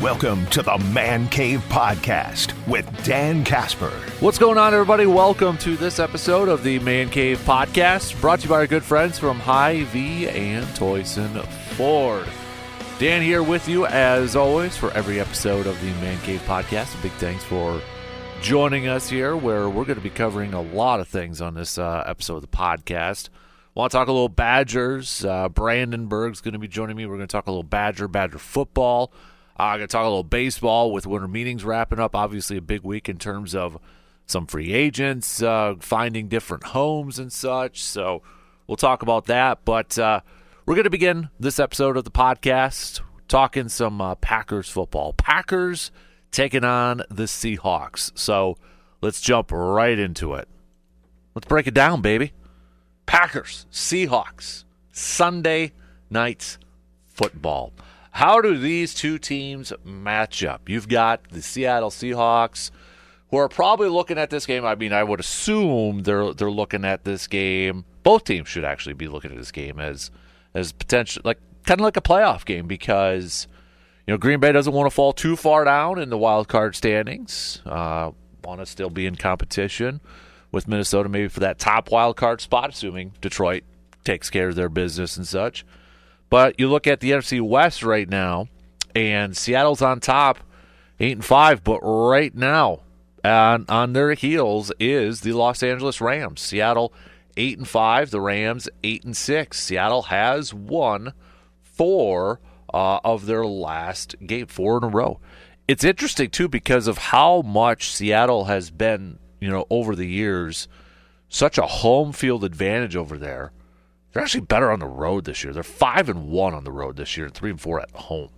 Welcome to the Man Cave Podcast with Dan Casper. What's going on, everybody? Welcome to this episode of the Man Cave Podcast, brought to you by our good friends from Hy-Vee and Toyson Ford. Dan here with you, as always, for every episode of the Man Cave Podcast. A big thanks for joining us here, where we're going to be covering a lot of things on this episode of the podcast. Want to talk a little Badgers. Brandenburg's going to be joining me. We're going to talk a little Badger football. I'm going to talk a little baseball with winter meetings wrapping up. Obviously a big week in terms of some free agents finding different homes and such. So we'll talk about that. But we're going to begin this episode of the podcast talking some Packers football. Packers taking on the Seahawks. So let's jump right into it. Let's break it down, baby. Packers, Seahawks, Sunday night football. How do these two teams match up? You've got the Seattle Seahawks, who are probably looking at this game. I mean, I would assume they're looking at this game. Both teams should actually be looking at this game as potential, like kind of like a playoff game, because Green Bay doesn't want to fall too far down in the wild card standings. Want to still be in competition with Minnesota, maybe for that top wild card spot, assuming Detroit takes care of their business and such. But you look at the NFC West right now, and Seattle's on top, 8-5. But right now, on their heels is the Los Angeles Rams. Seattle 8-5, the Rams 8-6. Seattle has won 4 of their last game, 4 in a row. It's interesting too because of how much Seattle has been, over the years, such a home field advantage over there. They're actually better on the road this year. They're 5-1 on the road this year and 3-4 at home.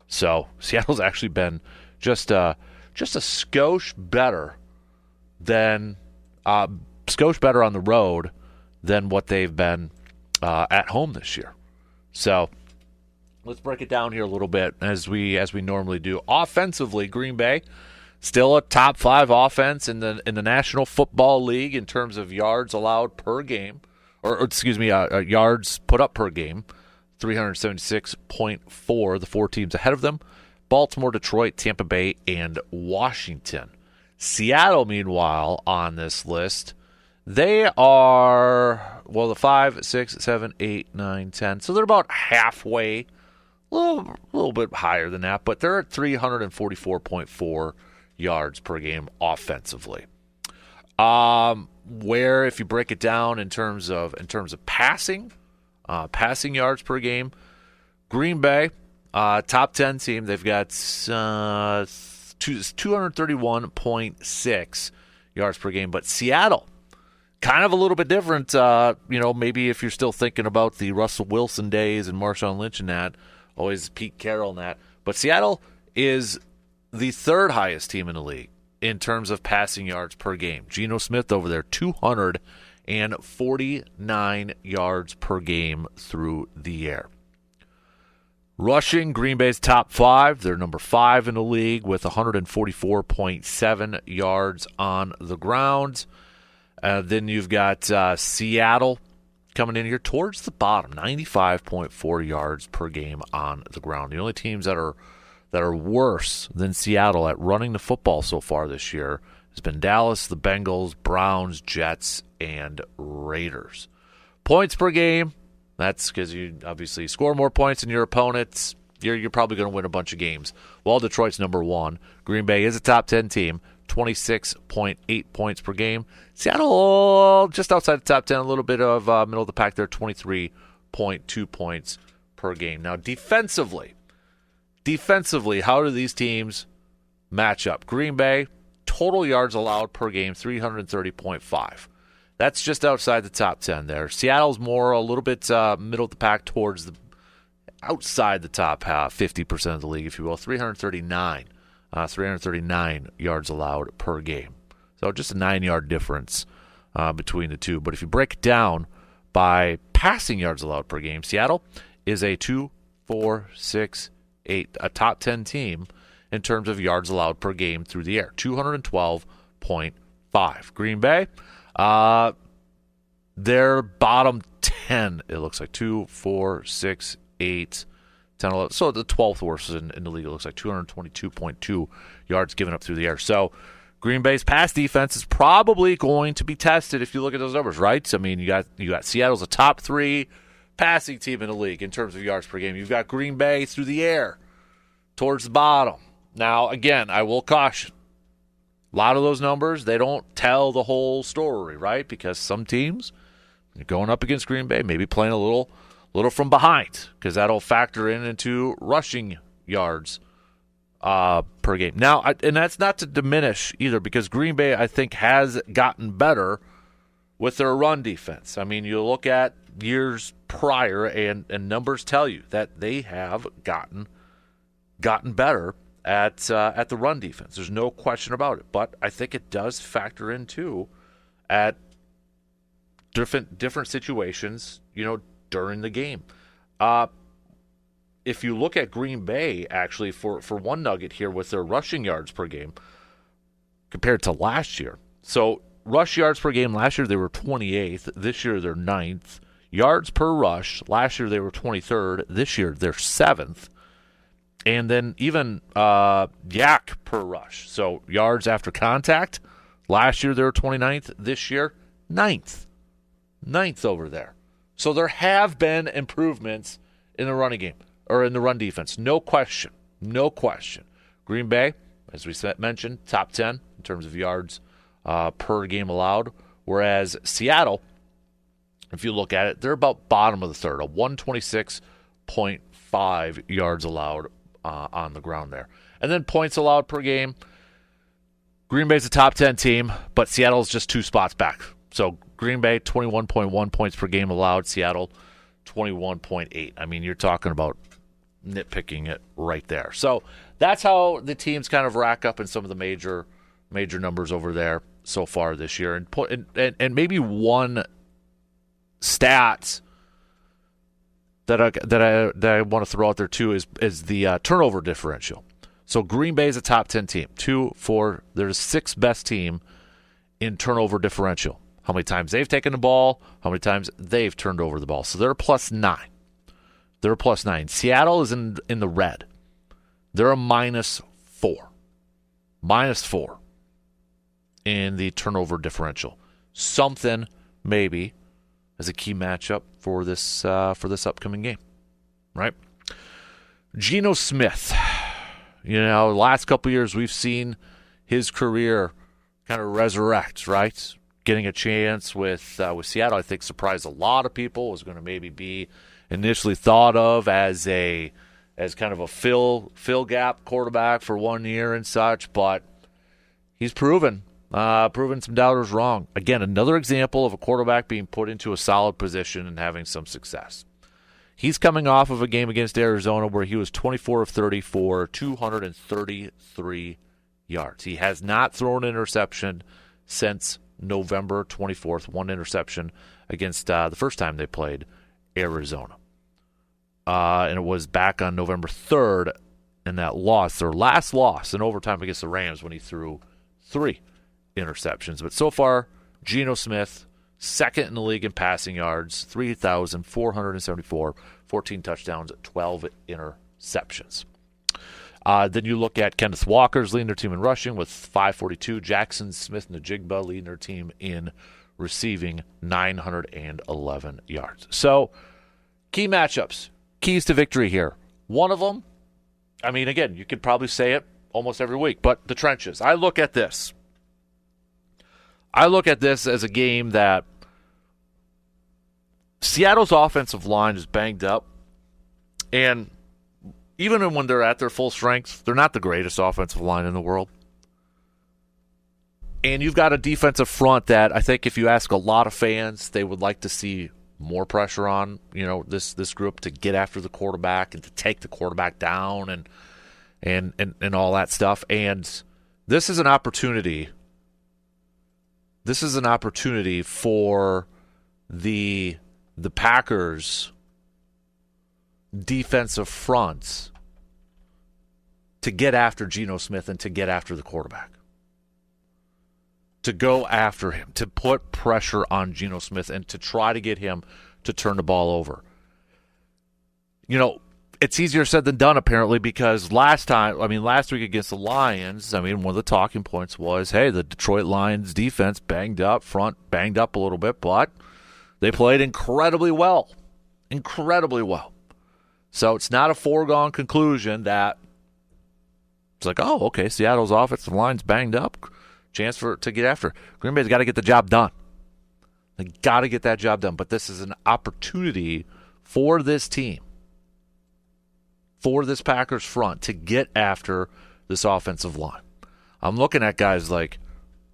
So Seattle's actually been just a skosh better than skosh better on the road than what they've been at home this year. So let's break it down here a little bit as we normally do. Offensively, Green Bay still a top 5 offense in the National Football League in terms of yards allowed per game. Yards put up per game, 376.4, the 4 teams ahead of them: Baltimore, Detroit, Tampa Bay, and Washington. Seattle, meanwhile, on this list, they are, the 5, 6, 7, 8, 9, 10. So they're about halfway, a little bit higher than that, but they're at 344.4 yards per game offensively. Where, if you break it down in terms of passing yards per game, Green Bay, top 10 team, they've got 231.6 yards per game. But Seattle, kind of a little bit different. Maybe if you're still thinking about the Russell Wilson days and Marshawn Lynch and that, always Pete Carroll and that. But Seattle is the 3rd highest team in the league in terms of passing yards per game. Geno Smith over there, 249 yards per game through the air. Rushing, Green Bay's top 5. They're number 5 in the league with 144.7 yards on the ground. Then you've got Seattle coming in here towards the bottom, 95.4 yards per game on the ground. The only teams that are worse than Seattle at running the football so far this year has been Dallas, the Bengals, Browns, Jets, and Raiders. Points per game, that's because you obviously score more points than your opponents. You're probably going to win a bunch of games. Well, Detroit's number 1. Green Bay is a top 10 team, 26.8 points per game. Seattle just outside the top 10, a little bit of middle of the pack there, 23.2 points per game. Now, defensively, how do these teams match up? Green Bay, total yards allowed per game, 330.5. That's just outside the top 10 there. Seattle's more a little bit middle of the pack towards the outside the top half, 50% of the league, if you will, 339 yards allowed per game. So just a 9-yard difference between the two. But if you break it down by passing yards allowed per game, Seattle is a 2, 4, 6, 8, a top 10 team in terms of yards allowed per game through the air, 212.5. Green Bay, they're bottom 10, it looks like, 2, 4, 6, 8, 10, 11. So the 12th worst in the league. It looks like 222.2 yards given up through the air. So Green Bay's pass defense is probably going to be tested if you look at those numbers, right? I mean, you got Seattle's a top 3 passing team in the league in terms of yards per game. You've got Green Bay through the air towards the bottom. Now, again, I will caution. A lot of those numbers, they don't tell the whole story, right? Because some teams, you're going up against Green Bay, maybe playing a little from behind, because that'll factor into rushing yards per game. Now, and that's not to diminish either, because Green Bay, I think, has gotten better with their run defense. I mean, you look at years prior, and numbers tell you that they have gotten better at the run defense. There's no question about it. But I think it does factor into at different situations, during the game. If you look at Green Bay, actually, for one nugget here with their rushing yards per game compared to last year. So rush yards per game last year, they were 28th. This year, they're 9th. Yards per rush, last year they were 23rd. This year, they're 7th. And then even yak per rush. So yards after contact, last year they were 29th. This year, 9th. 9th over there. So there have been improvements in the running game, or in the run defense. No question. No question. Green Bay, as we mentioned, top 10 in terms of yards per game allowed. Whereas Seattle, if you look at it, they're about bottom of the third, a 126.5 yards allowed on the ground there. And then points allowed per game. Green Bay's a top 10 team, but Seattle's just 2 spots back. So Green Bay, 21.1 points per game allowed. Seattle, 21.8. I mean, you're talking about nitpicking it right there. So that's how the teams kind of rack up in some of the major numbers over there so far this year. And maybe one stat that I want to throw out there too is the turnover differential. So Green Bay is a top 10 team. They're the 6th best team in turnover differential. How many times they've taken the ball, how many times they've turned over the ball. So they're a +9. They're a +9. Seattle is in the red. They're a -4. -4 in the turnover differential. Something maybe as a key matchup for this upcoming game, right? Geno Smith. The last couple years we've seen his career kind of resurrect, right? Getting a chance with Seattle, I think, surprised a lot of people. Was going to maybe be initially thought of as kind of a fill gap quarterback for 1 year and such, but he's proven some doubters wrong. Again, another example of a quarterback being put into a solid position and having some success. He's coming off of a game against Arizona where he was 24 of 30 for 233 yards. He has not thrown an interception since November 24th, 1 interception against the first time they played Arizona. And it was back on November 3rd in that loss, their last loss in overtime against the Rams, when he threw 3 interceptions. But so far, Geno Smith, 2nd in the league in passing yards, 3,474, 14 touchdowns, 12 interceptions. Then you look at Kenneth Walker's leading their team in rushing with 542. Jackson Smith-Njigba leading their team in receiving 911 yards. So, key matchups, keys to victory here. One of them, I mean, again, you could probably say it almost every week, but the trenches. I look at this as a game that Seattle's offensive line is banged up, and even when they're at their full strength, they're not the greatest offensive line in the world. And you've got a defensive front that I think if you ask a lot of fans, they would like to see more pressure on, this group to get after the quarterback and to take the quarterback down and all that stuff. And this is an opportunity. This is an opportunity for the Packers defensive fronts to get after Geno Smith and to get after the quarterback. To go after him, to put pressure on Geno Smith and to try to get him to turn the ball over. it's easier said than done, apparently, because last week against the Lions, one of the talking points was, hey, the Detroit Lions defense banged up, front banged up a little bit, but they played incredibly well. Incredibly well. So it's not a foregone conclusion that it's like, oh, okay, Seattle's offensive line's banged up. Chance to get after. Green Bay's got to get the job done. They got to get that job done. But this is an opportunity for this team, for this Packers front, to get after this offensive line. I'm looking at guys like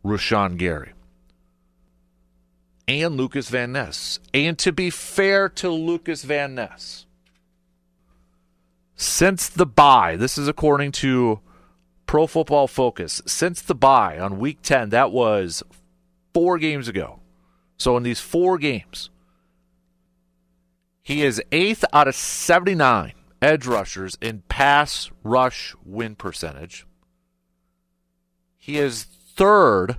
Rashawn Gary and Lucas Van Ness. And to be fair to Lucas Van Ness, since the bye, this is according to Pro Football Focus, since the bye on Week 10, that was 4 games ago. So in these 4 games, he is 8th out of 79 edge rushers in pass rush win percentage. He is 3rd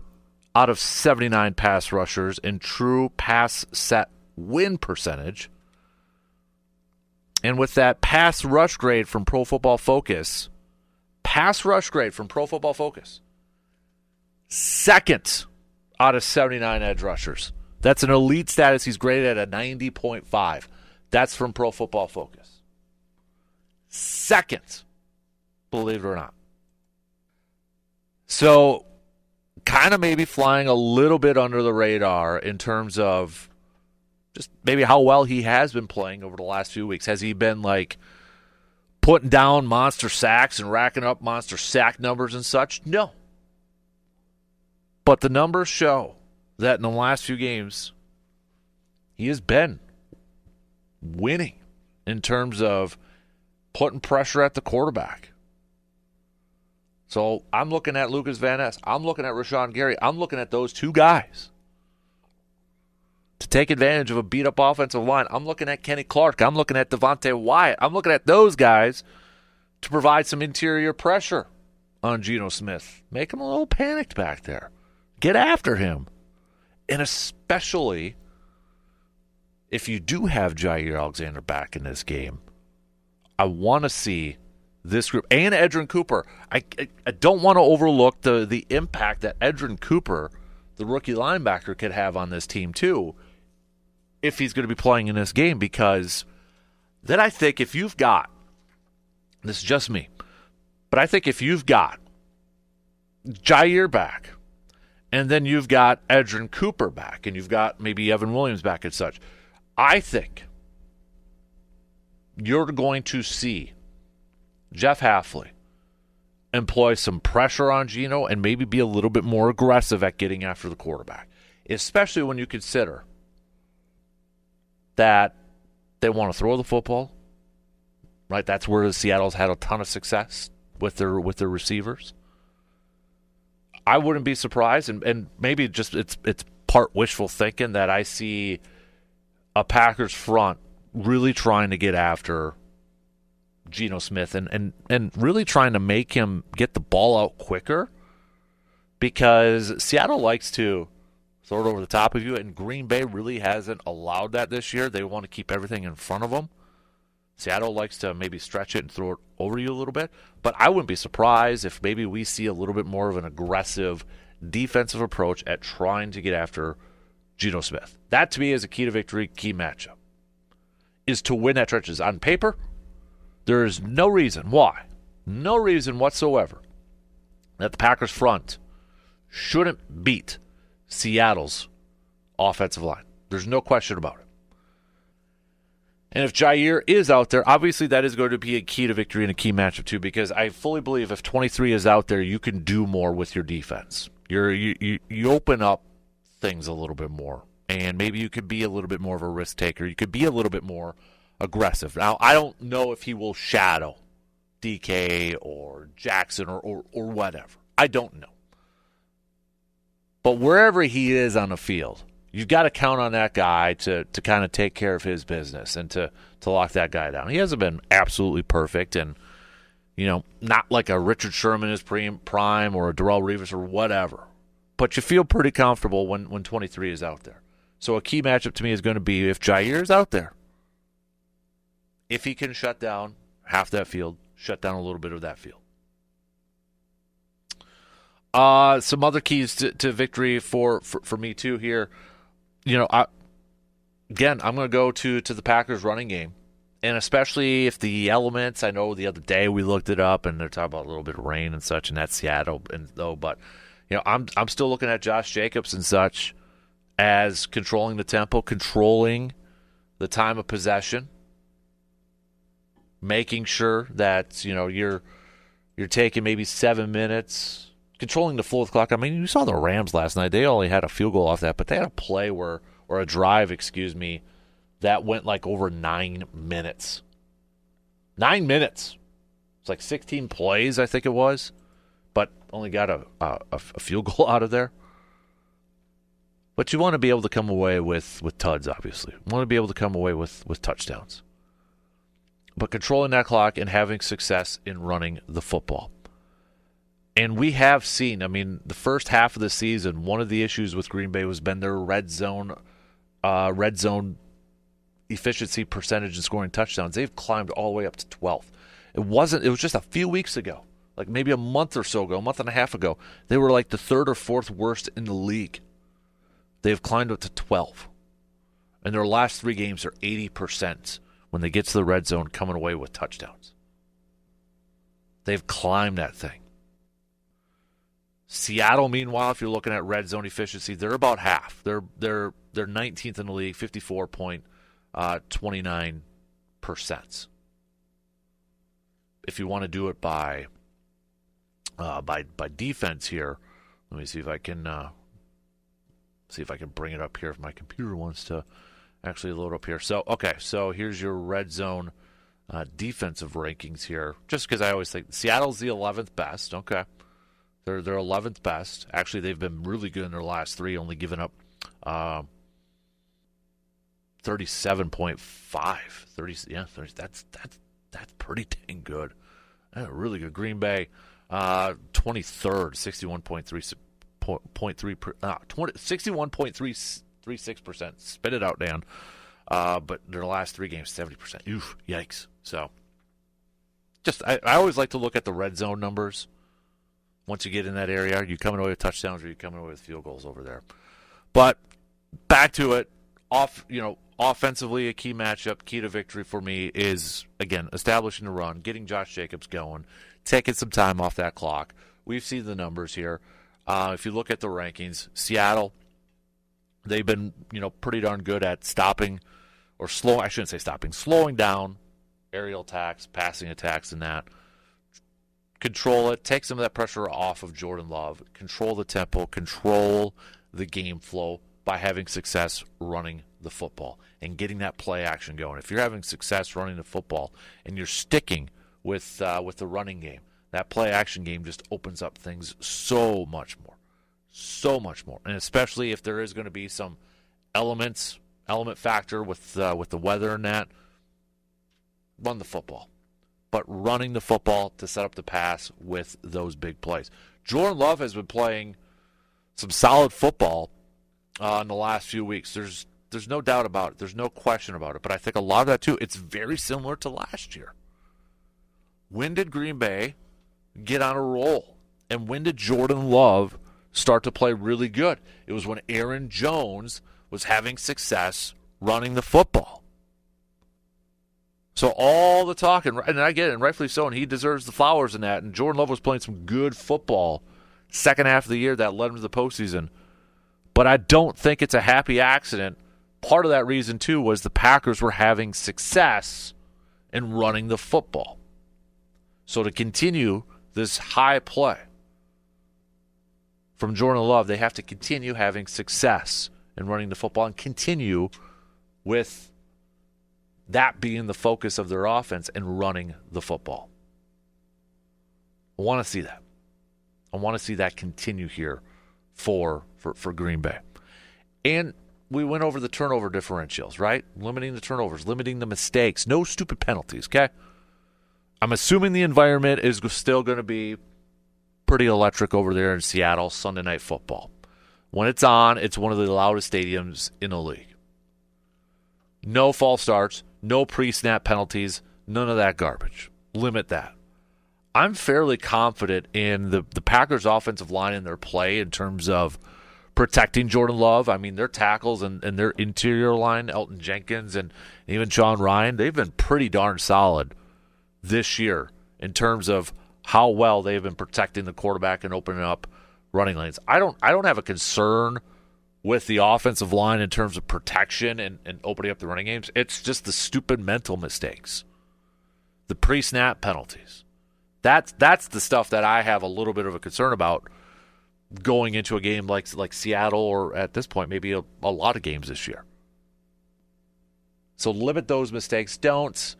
out of 79 pass rushers in true pass set win percentage. And with that pass rush grade from Pro Football Focus, 2nd out of 79 edge rushers. That's an elite status. He's graded at a 90.5. That's from Pro Football Focus. 2nd, believe it or not. So, kind of maybe flying a little bit under the radar in terms of just maybe how well he has been playing over the last few weeks. Has he been like putting down monster sacks and racking up monster sack numbers and such? No. But the numbers show that in the last few games, he has been winning in terms of putting pressure at the quarterback. So I'm looking at Lucas Van Ness. I'm looking at Rashawn Gary. I'm looking at those 2 guys to take advantage of a beat-up offensive line. I'm looking at Kenny Clark. I'm looking at Devontae Wyatt. I'm looking at those guys to provide some interior pressure on Geno Smith. Make him a little panicked back there. Get after him. And especially if you do have Jair Alexander back in this game, I want to see this group and Edgerrin Cooper. I don't want to overlook the impact that Edgerrin Cooper, the rookie linebacker, could have on this team too, if he's going to be playing in this game, because then I think if you've got, this is just me, but I think if you've got Jair back, and then you've got Edgerrin Cooper back, and you've got maybe Evan Williams back and such, I think you're going to see Jeff Hafley employ some pressure on Geno and maybe be a little bit more aggressive at getting after the quarterback, especially when you consider that they want to throw the football, right? That's where Seattle's had a ton of success with their receivers. I wouldn't be surprised, and maybe just it's part wishful thinking, that I see a Packers front really trying to get after Geno Smith and really trying to make him get the ball out quicker, because Seattle likes to throw it over the top of you, and Green Bay really hasn't allowed that this year. They want to keep everything in front of them. Seattle likes to maybe stretch it and throw it over you a little bit, but I wouldn't be surprised if maybe we see a little bit more of an aggressive defensive approach at trying to get after Geno Smith. That, to me, is a key to victory, key matchup, is to win at trenches. On paper, there is no reason whatsoever that the Packers front shouldn't beat Seattle's offensive line. There's no question about it. And if Jair is out there, obviously that is going to be a key to victory and a key matchup too, because I fully believe if 23 is out there, you can do more with your defense. You open up things a little bit more, and maybe you could be a little bit more of a risk taker. You could be a little bit more aggressive. Now, I don't know if he will shadow DK or Jackson or whatever. I don't know. But wherever he is on the field, you've got to count on that guy to kind of take care of his business and to lock that guy down. He hasn't been absolutely perfect, and not like a Richard Sherman in his prime or a Darrelle Revis or whatever. But you feel pretty comfortable when 23 is out there. So a key matchup to me is going to be if Jair is out there, if he can shut down half that field, shut down a little bit of that field. Some other keys to victory for me too here. I'm going to go to the Packers running game. And especially if the elements, I know the other day we looked it up and they're talking about a little bit of rain and such, and that's Seattle but I'm still looking at Josh Jacobs and such as controlling the tempo, controlling the time of possession, making sure that you're taking maybe 7 minutes, controlling the flow of the clock. I mean, you saw the Rams last night; they only had a field goal off that, but they had a play or a drive, that went like over 9 minutes. 9 minutes. It's like 16 plays, I think it was, but only got a field goal out of there. But you want to be able to come away with tuds, obviously. You want to be able to come away with touchdowns. But controlling that clock and having success in running the football. And we have seen, the first half of the season, one of the issues with Green Bay was been their red zone efficiency percentage in scoring touchdowns. They've climbed all the way up to 12th. It was just a few weeks ago, like maybe a month and a half ago, they were like the third or fourth worst in the league. They've climbed up to 12. And their last 3 games are 80% when they get to the red zone coming away with touchdowns. They've climbed that thing. Seattle, meanwhile, if you're looking at red zone efficiency, they're about half. They're 19th in the league, 29%. If you want to do it by defense here, let me see if I can bring it up here if my computer wants to actually load up here. So here's your red zone defensive rankings here. Just because I always think Seattle's the 11th best. Okay, they're 11th best. Actually, they've been really good in their last 3, only giving up 37.5. 30. That's pretty dang good. That's really good. Green Bay, 23rd, 61.36%. Spit it out, Dan. But their last 3 games, 70%. Oof, yikes. So, I always like to look at the red zone numbers. Once you get in that area, are you coming away with touchdowns or are you coming away with field goals over there? But back to it. Offensively, a key matchup, key to victory for me is, again, establishing the run, getting Josh Jacobs going, taking some time off that clock. We've seen the numbers here. If you look at the rankings, Seattle, they've been, pretty darn good at slowing down aerial attacks, passing attacks, and that. Control it, take some of that pressure off of Jordan Love, control the tempo, control the game flow by having success running the football and getting that play action going. If you're having success running the football and you're sticking with the running game, that play action game just opens up things so much more. And especially if there is going to be some element factor with the weather and that, run the football. But running the football to set up the pass with those big plays. Jordan Love has been playing some solid football in the last few weeks. There's no doubt about it. There's no question about it. But I think a lot of that, too, it's very similar to last year. When did Green Bay get on a roll? And when did Jordan Love start to play really good? It was when Aaron Jones was having success running the football. So all the talking, and I get it, and rightfully so, and he deserves the flowers in that. And Jordan Love was playing some good football second half of the year that led him to the postseason. But I don't think it's a happy accident. Part of that reason, too, was the Packers were having success in running the football. So to continue this high play from Jordan Love, they have to continue having success in running the football and continue with that being the focus of their offense and running the football. I want to see that. I want to see that continue here for Green Bay. And we went over the turnover differentials, right? Limiting the turnovers, limiting the mistakes. No stupid penalties, okay? I'm assuming the environment is still going to be pretty electric over there in Seattle, Sunday Night Football. When it's on, it's one of the loudest stadiums in the league. No false starts, no pre-snap penalties, none of that garbage. limit that. I'm fairly confident in the Packers' offensive line and their play in terms of protecting Jordan Love. I mean, their tackles and their interior line, Elton Jenkins and even Sean Ryan, they've been pretty darn solid this year in terms of how well they've been protecting the quarterback and opening up running lanes. I don't have a concern with the offensive line in terms of protection and opening up the running games. It's just the stupid mental mistakes, the pre-snap penalties. That's the stuff that I have a little bit of a concern about going into a game like Seattle, or at this point maybe a lot of games this year. So limit those mistakes. Don't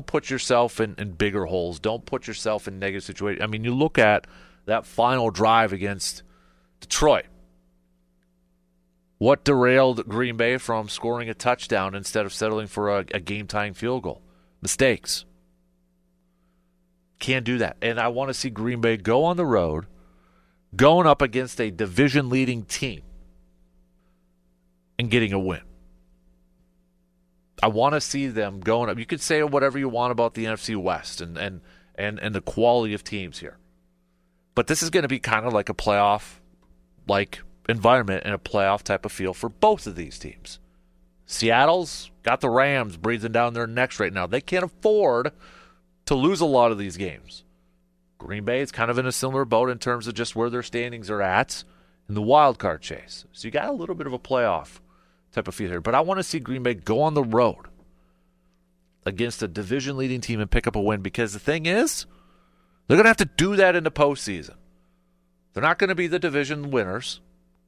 put yourself in bigger holes. Don't put yourself in negative situations. I mean, you look at that final drive against Detroit. What derailed Green Bay from scoring a touchdown instead of settling for a game-tying field goal? Mistakes. Can't do that. And I want to see Green Bay go on the road, going up against a division-leading team and getting a win. I want to see them going up. You could say whatever you want about the NFC West and the quality of teams here. But this is going to be kind of like a playoff-like environment and a playoff type of feel for both of these teams. Seattle's got the Rams breathing down their necks right now. They can't afford to lose a lot of these games. Green Bay is kind of in a similar boat in terms of just where their standings are at in the wild card chase. So you got a little bit of a playoff type of feel here. But I want to see Green Bay go on the road against a division-leading team and pick up a win, because the thing is, they're going to have to do that in the postseason. They're not going to be the division winners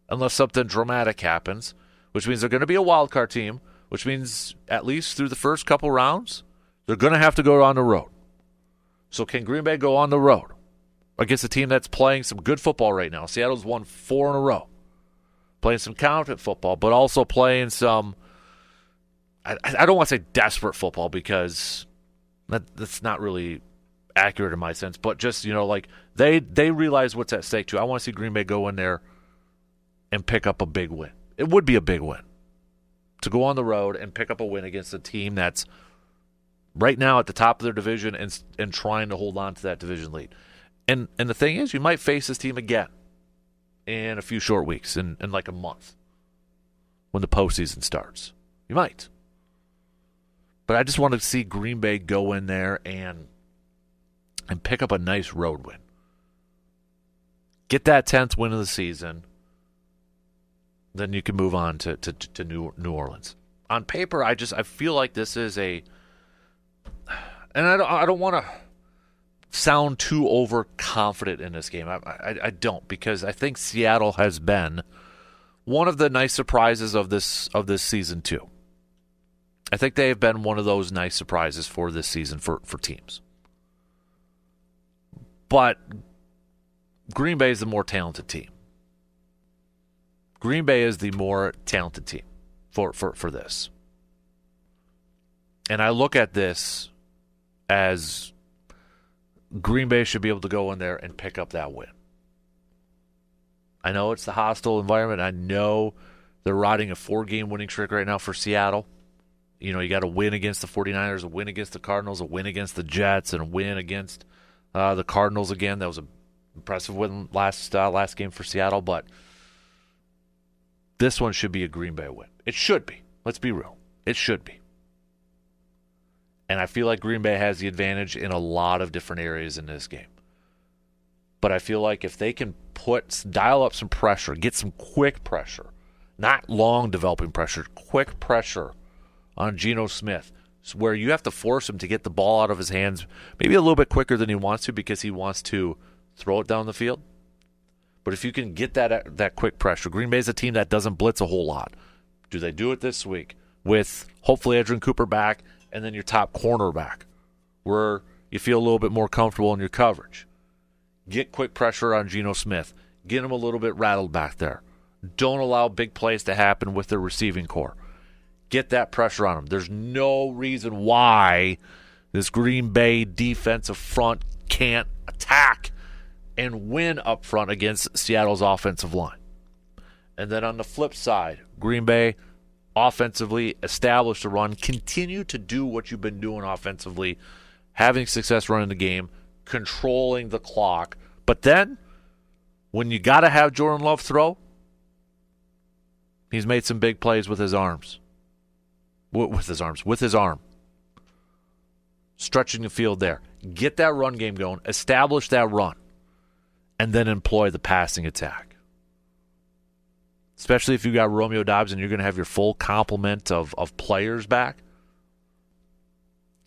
unless something dramatic happens, which means they're going to be a wild card team, which means at least through the first couple rounds, they're going to have to go on the road. So can Green Bay go on the road against a team that's playing some good football right now? Seattle's won 4 in a row. Playing some confident football, but also playing some, I don't want to say desperate football, because that's not really accurate in my sense, but just, like they realize what's at stake too. I want to see Green Bay go in there and pick up a big win. It would be a big win to go on the road and pick up a win against a team that's right now at the top of their division and trying to hold on to that division lead. And the thing is, you might face this team again in a few short weeks, in like a month, when the postseason starts. You might. But I just want to see Green Bay go in there and pick up a nice road win. Get that 10th win of the season. Then you can move on to New Orleans. On paper, I feel like this is a, and I don't want to sound too overconfident in this game. I don't, because I think Seattle has been one of the nice surprises of this season too. I think they have been one of those nice surprises for this season for teams. But Green Bay is the more talented team. Green Bay is the more talented team for this. And I look at this as Green Bay should be able to go in there and pick up that win. I know it's the hostile environment. I know they're riding a 4-game winning streak right now for Seattle. You got a win against the 49ers, a win against the Cardinals, a win against the Jets, and a win against the Cardinals again. That was an impressive win last game for Seattle, but this one should be a Green Bay win. It should be. Let's be real. It should be. And I feel like Green Bay has the advantage in a lot of different areas in this game. But I feel like if they can dial up some pressure, get some quick pressure, not long developing pressure, quick pressure on Geno Smith, where you have to force him to get the ball out of his hands maybe a little bit quicker than he wants to, because he wants to throw it down the field. But if you can get that quick pressure, Green Bay's a team that doesn't blitz a whole lot. Do they do it this week with hopefully Edgerrin Cooper back and then your top cornerback, where you feel a little bit more comfortable in your coverage? Get quick pressure on Geno Smith. Get him a little bit rattled back there. Don't allow big plays to happen with their receiving core. Get that pressure on him. There's no reason why this Green Bay defensive front can't attack and win up front against Seattle's offensive line. And then on the flip side, Green Bay offensively establish the run, continue to do what you've been doing offensively, having success running the game, controlling the clock. But then, when you got to have Jordan Love throw, he's made some big plays with his arms. With his arm. Stretching the field there. Get that run game going. Establish that run. And then employ the passing attack. Especially if you got Romeo Doubs and you're going to have your full complement of players back.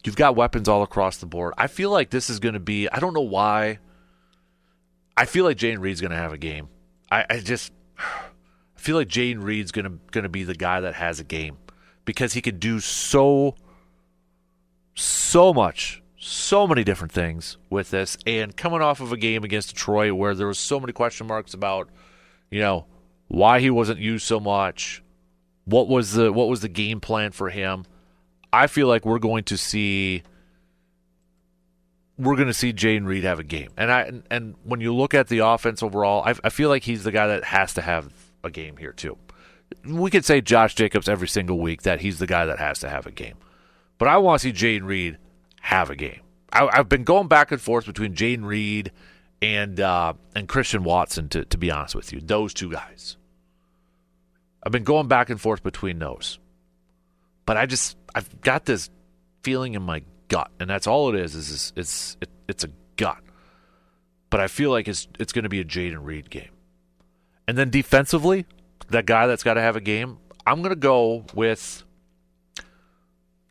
You've got weapons all across the board. I feel like this is going to be, I don't know why, I feel like Jayden Reed's going to have a game. I feel like Jayden Reed's going to be the guy that has a game. Because he could do so much, so many different things with this. And coming off of a game against Detroit where there was so many question marks about, why he wasn't used so much, what was the game plan for him. I feel like we're going to see Jayden Reed have a game. And when you look at the offense overall, I feel like he's the guy that has to have a game here too. We could say Josh Jacobs every single week that he's the guy that has to have a game. But I want to see Jayden Reed have a game. I've been going back and forth between Jayden Reed and Christian Watson, to be honest with you. Those two guys. I've been going back and forth between those. But I've got this feeling in my gut, and that's all it is it's a gut. But I feel like it's going to be a Jayden Reed game. And then defensively, that guy that's got to have a game, I'm going to go with,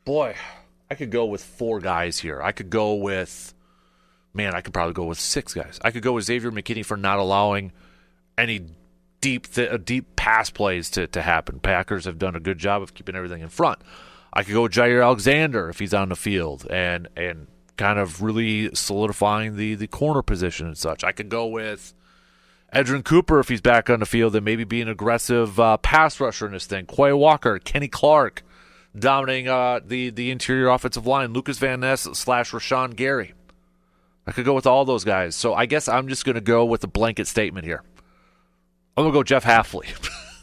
I could go with 4 guys here. I could probably go with 6 guys. I could go with Xavier McKinney for not allowing any deep pass plays to happen. Packers have done a good job of keeping everything in front. I could go with Jair Alexander if he's on the field and kind of really solidifying the corner position and such. I could go with Edgerrin Cooper, if he's back on the field, and maybe be an aggressive pass rusher in this thing. Quay Walker, Kenny Clark, dominating the interior offensive line. Lucas Van Ness / Rashawn Gary. I could go with all those guys. So I guess I'm just going to go with a blanket statement here. I'm going to go Jeff Hafley.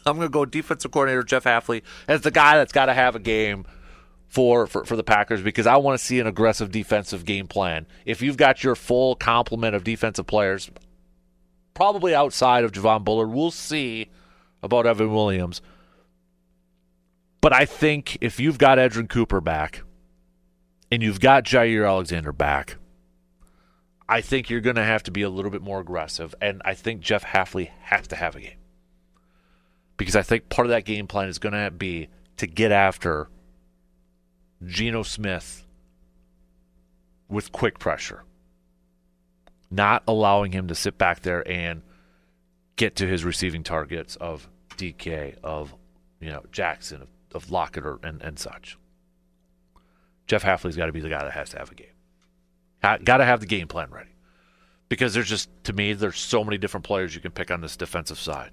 I'm going to go defensive coordinator Jeff Hafley as the guy that's got to have a game for the Packers, because I want to see an aggressive defensive game plan. If you've got your full complement of defensive players, probably outside of Javon Bullard. We'll see about Evan Williams. But I think if you've got Edgerrin Cooper back and you've got Jair Alexander back, I think you're going to have to be a little bit more aggressive. And I think Jeff Hafley has to have a game. Because I think part of that game plan is going to be to get after Geno Smith with quick pressure. Not allowing him to sit back there and get to his receiving targets of DK, of Jackson, of Lockett and such. Jeff Hafley's got to be the guy that has to have a game. Got to have the game plan ready. Because there's so many different players you can pick on this defensive side.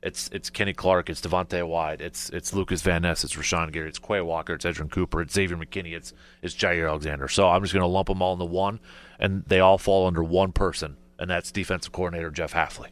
It's Kenny Clark, it's Devontae White, it's Lucas Van Ness, it's Rashawn Gary, it's Quay Walker, it's Edgerrin Cooper, it's Xavier McKinney, it's Jair Alexander. So I'm just going to lump them all into one, and they all fall under one person, and that's defensive coordinator Jeff Hafley.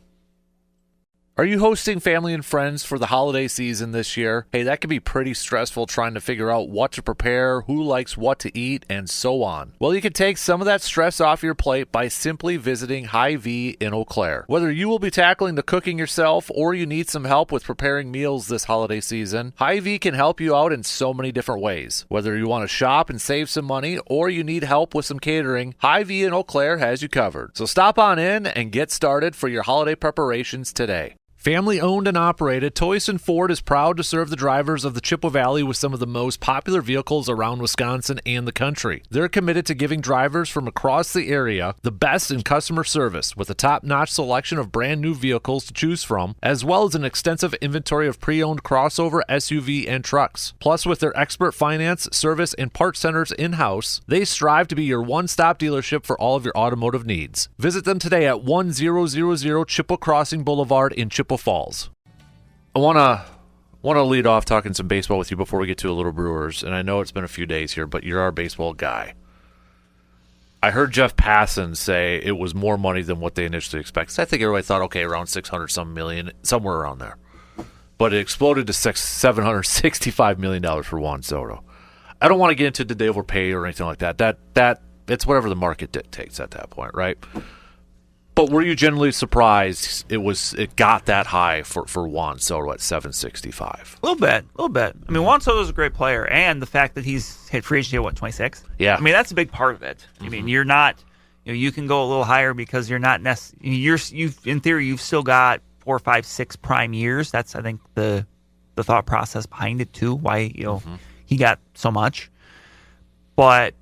Are you hosting family and friends for the holiday season this year? Hey, that can be pretty stressful trying to figure out what to prepare, who likes what to eat, and so on. Well, you can take some of that stress off your plate by simply visiting Hy-Vee in Eau Claire. Whether you will be tackling the cooking yourself or you need some help with preparing meals this holiday season, Hy-Vee can help you out in so many different ways. Whether you want to shop and save some money or you need help with some catering, Hy-Vee in Eau Claire has you covered. So stop on in and get started for your holiday preparations today. Family owned and operated, Toyson Ford is proud to serve the drivers of the Chippewa Valley with some of the most popular vehicles around Wisconsin and the country. They're committed to giving drivers from across the area the best in customer service with a top-notch selection of brand new vehicles to choose from, as well as an extensive inventory of pre-owned crossover, SUV, and trucks. Plus, with their expert finance, service, and parts centers in-house, they strive to be your one-stop dealership for all of your automotive needs. Visit them today at 1000 Chippewa Crossing Boulevard in Chippewa Falls. I want to lead off talking some baseball with you before we get to a little Brewers, and I know it's been a few days here, but you're our baseball guy. I heard Jeff Passan say it was more money than what they initially expected. I think everybody thought, okay, around 600-some million, somewhere around there. But it exploded to $765 million for Juan Soto. I don't want to get into did they overpay or anything like that. That it's whatever the market dictates at that point, right? But were you generally surprised it got that high for Juan Soto at 765? A little bit. I mean, Juan Soto's a great player, and the fact that he's hit free agency at 26? Yeah. I mean, that's a big part of it. I mean, you're not, you can go a little higher because you're not in theory, you've still got 4, 5, 6 prime years. That's, I think, the thought process behind it too. Why, he got so much. But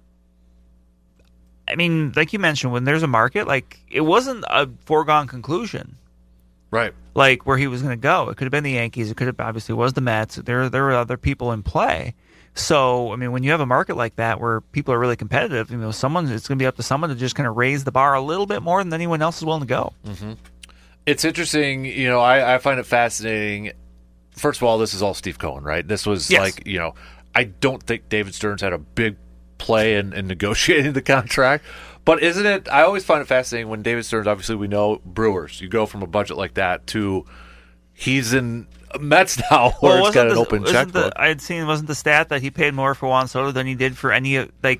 I mean, like you mentioned, when there's a market, like, it wasn't a foregone conclusion. Right. Like, where he was going to go. It could have been the Yankees. It could have, obviously, was the Mets. There were other people in play. So, I mean, when you have a market like that where people are really competitive, it's going to be up to someone to just kind of raise the bar a little bit more than anyone else is willing to go. Mm-hmm. It's interesting. I find it fascinating. First of all, this is all Steve Cohen, right? This was I don't think David Stearns had a big play in negotiating the contract. But isn't it, I always find it fascinating when David Stearns, obviously we know Brewers, you go from a budget like that to he's in Mets now where it's got an open checkbook. I had seen, wasn't the stat that he paid more for Juan Soto than he did for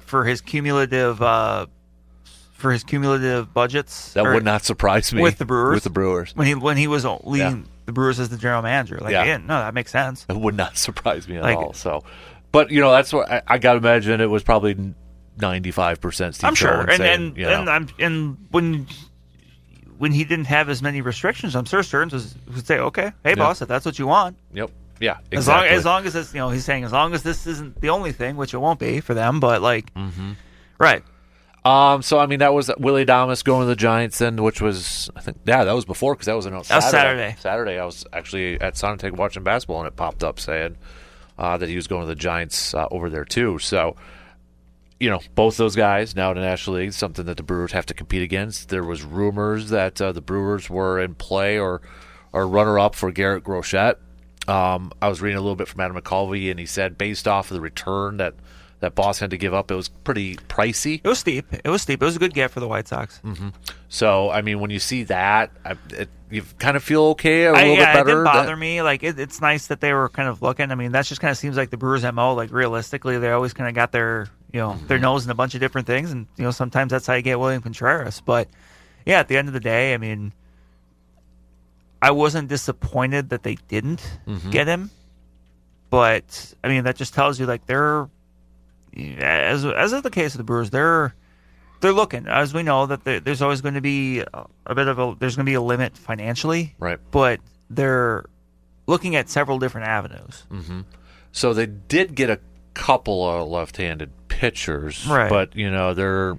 for his cumulative budgets? That would not surprise me. With the Brewers. When he was leading the Brewers as the general manager. That makes sense. It would not surprise me at all. So, but that's what I got to imagine. It was probably 95% Steve I'm sure, Cohen and when he didn't have as many restrictions, I'm sure Stearns would say, "Okay, hey boss, if that's what you want." Yep. Yeah. Exactly. As long as it's he's saying as long as this isn't the only thing, which it won't be for them, but right. So I mean that was Willie Adames going to the Giants, then, which was that was before because that was announced Saturday. Saturday, I was actually at Sonotech watching basketball, and it popped up saying that he was going to the Giants over there too. So, both those guys now in the National League, something that the Brewers have to compete against. There was rumors that the Brewers were in play or runner-up for Garrett Groshette. I was reading a little bit from Adam McCulvey, and he said based off of the return that Boston had to give up, it was pretty pricey. It was steep. It was a good get for the White Sox. Mm-hmm. So, I mean, when you see that, you kind of feel okay, a little bit better. It didn't bother me. Like, it's nice that they were kind of looking. I mean, that just kind of seems like the Brewers' MO. Like, realistically, they always kind of got their their nose in a bunch of different things, and sometimes that's how you get William Contreras. But yeah, at the end of the day, I mean, I wasn't disappointed that they didn't get him. But I mean, that just tells you like they're, as is the case of the Brewers, they're looking. As we know that there's always going to be there's going to be a limit financially, right? But they're looking at several different avenues. Mm-hmm. So they did get a couple of left-handed pitchers, right? But they're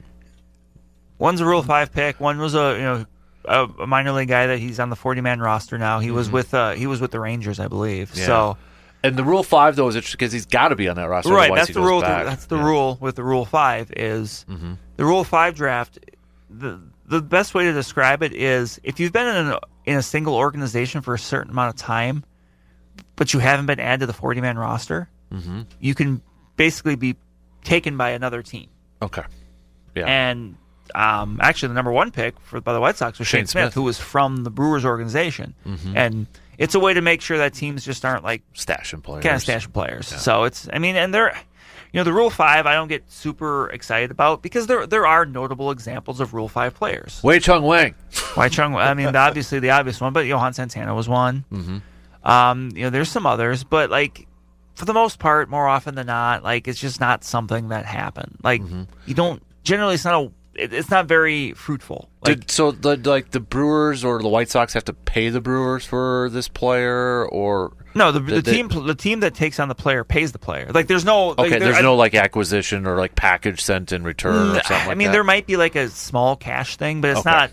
one's a Rule 5 pick. One was a minor league guy that he's on the 40-man roster now. He was with the Rangers, I believe. Yeah. So. And the Rule 5, though, is interesting because he's got to be on that roster. Right, that's the rule. That's the rule with the Rule 5 is the Rule 5 draft. The best way to describe it is if you've been in a single organization for a certain amount of time, but you haven't been added to the 40-man roster, you can basically be taken by another team. Okay. Yeah. And actually, the number 1 pick by the White Sox was Shane Smith, who was from the Brewers organization, and it's a way to make sure that teams just aren't like stashing players. Kind of stashing players. Yeah. So it's, I mean, and they're, the Rule 5 I don't get super excited about because there are notable examples of Rule 5 players. Wei Chung Wang. I mean, obviously the obvious one, but Johan Santana was one. There's some others, but like for the most part, more often than not, like it's just not something that happened. Like you don't generally, it's not very fruitful. Like, the Brewers or the White Sox have to pay the Brewers for this player, or no? The team that takes on the player pays the player. Like there's no there's no acquisition or like package sent in return or something like that. I mean, there might be like a small cash thing, but it's not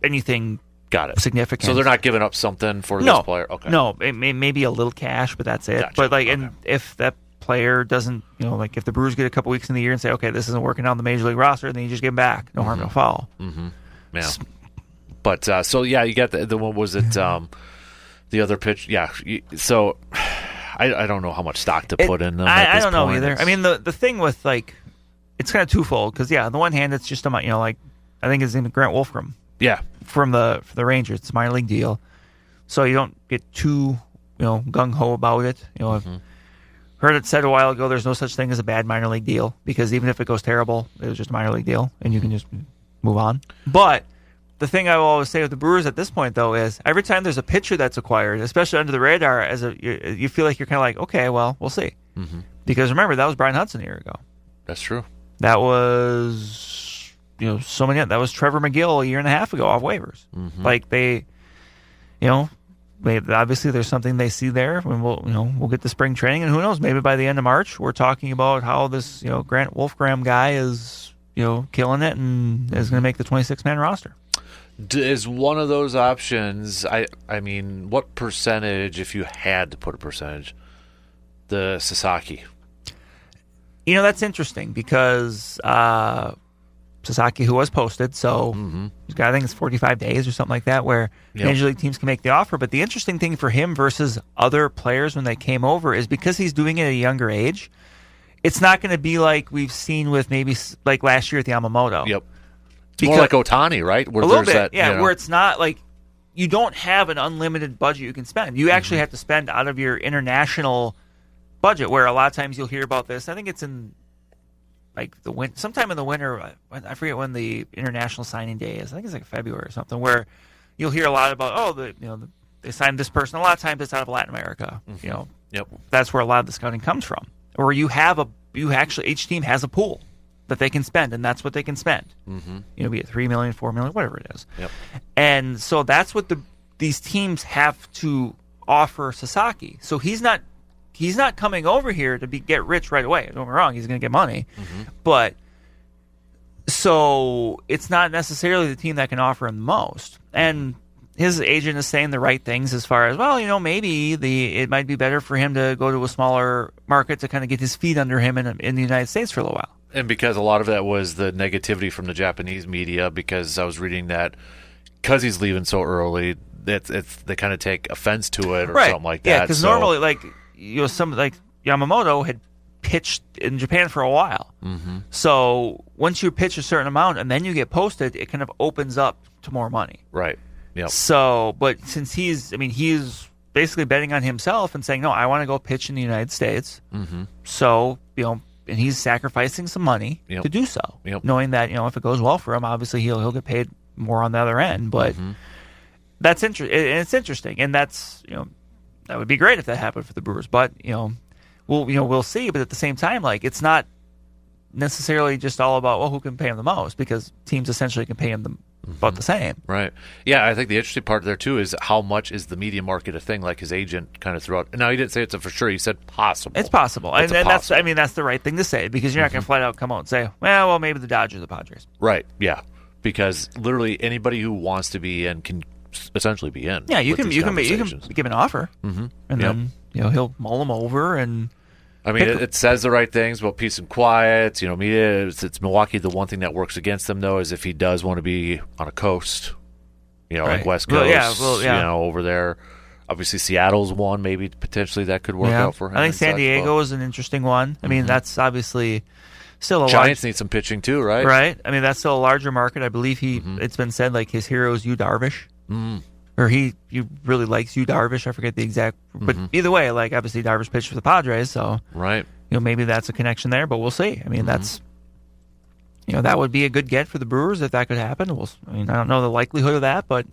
anything. Got it. Significant. So they're not giving up something for this player. Okay. No, it may be a little cash, but that's it. Gotcha. But and if that player doesn't, if the Brewers get a couple weeks in the year and say, okay, this isn't working out on the Major League roster, then you just give him back. No harm, no foul. Yeah. But, you got the one, was it the other pitch? Yeah. So I don't know how much stock to put in them. I don't know either. I mean, the thing with, it's kind of twofold because, on the one hand, it's just, I think his name is Grant Wolfram. Yeah. For the Rangers. It's a minor league deal. So you don't get too, gung-ho about it. heard it said a while ago, there's no such thing as a bad minor league deal, because even if it goes terrible, it was just a minor league deal, and you can just move on. But the thing I will always say with the Brewers at this point, though, is every time there's a pitcher that's acquired, especially under the radar, you feel like you're kind of like, okay, well, we'll see. Mm-hmm. Because remember, that was Brian Hudson a year ago. That's true. That was, that was Trevor McGill a year and a half ago off waivers. Mm-hmm. Like obviously there's something they see there, and we'll get the spring training, and who knows, maybe by the end of March we're talking about how this Grant Wolfgram guy is killing it and is going to make the 26-man roster. Is one of those options? I mean, what percentage, if you had to put a percentage, the Sasaki? That's interesting because Sasaki, who was posted, so I think it's 45 days or something like that, where Major League teams can make the offer. But the interesting thing for him versus other players when they came over is because he's doing it at a younger age, it's not going to be like we've seen with maybe like last year at the Yamamoto. Yep. It's more like Ohtani, right? Where a little bit, where it's not like you don't have an unlimited budget you can spend. You actually have to spend out of your international budget, where a lot of times you'll hear about this. I think it's in like sometime in the winter. I forget when the international signing day is. I think it's like February or something, where you'll hear a lot about they signed this person. A lot of times it's out of Latin America. Yep. That's where a lot of the scouting comes from. Or each team has a pool that they can spend, and that's what they can spend. Mm-hmm. Be it $3 million, $4 million, whatever it is. Yep. And so that's what these teams have to offer Sasaki. So he's not coming over here to get rich right away. Don't get me wrong, he's going to get money. Mm-hmm. But so it's not necessarily the team that can offer him the most. And his agent is saying the right things as far as, maybe it might be better for him to go to a smaller market to kind of get his feet under him in the United States for a little while. And because a lot of that was the negativity from the Japanese media, because I was reading that because he's leaving so early, they kind of take offense to it or something like that. Yeah, because normally, some like Yamamoto had pitched in Japan for a while. Mm-hmm. So once you pitch a certain amount and then you get posted, it kind of opens up to more money. Right. Yep. So, but since he's basically betting on himself and saying, no, I want to go pitch in the United States. Mm-hmm. So, and he's sacrificing some money to do so, knowing that, if it goes well for him, obviously he'll get paid more on the other end. But that's interesting. It's interesting. And that's, that would be great if that happened for the Brewers. But, we'll see. But at the same time, it's not necessarily just all about, who can pay him the most, because teams essentially can pay him about the same. Right. Yeah, I think the interesting part there, too, is how much is the media market a thing, like his agent kind of threw out. Now, he didn't say it's a for sure. He said possible. It's possible. And that's the right thing to say, because you're not going to flat out come out and say, well, maybe the Dodgers or the Padres. Right, yeah. Because literally anybody who wants to be in can essentially be in. Yeah, you can give an offer, and then he'll mull them over and. I mean, it says the right things about peace and quiet. Media. It's Milwaukee. The one thing that works against them, though, is if he does want to be on a coast, like West Coast, over there. Obviously, Seattle's one. Maybe potentially that could work out for him. I think San Diego is an interesting one. I mean, that's obviously still a Giants need some pitching too, right? Right. I mean, that's still a larger market. I believe it's been said his hero is Yu Darvish. Mm. Or he really likes Yu Darvish. I forget the exact, but either way, obviously Darvish pitched for the Padres, so right. Maybe that's a connection there, but we'll see. I mean, that's that would be a good get for the Brewers if that could happen. I don't know the likelihood of that, but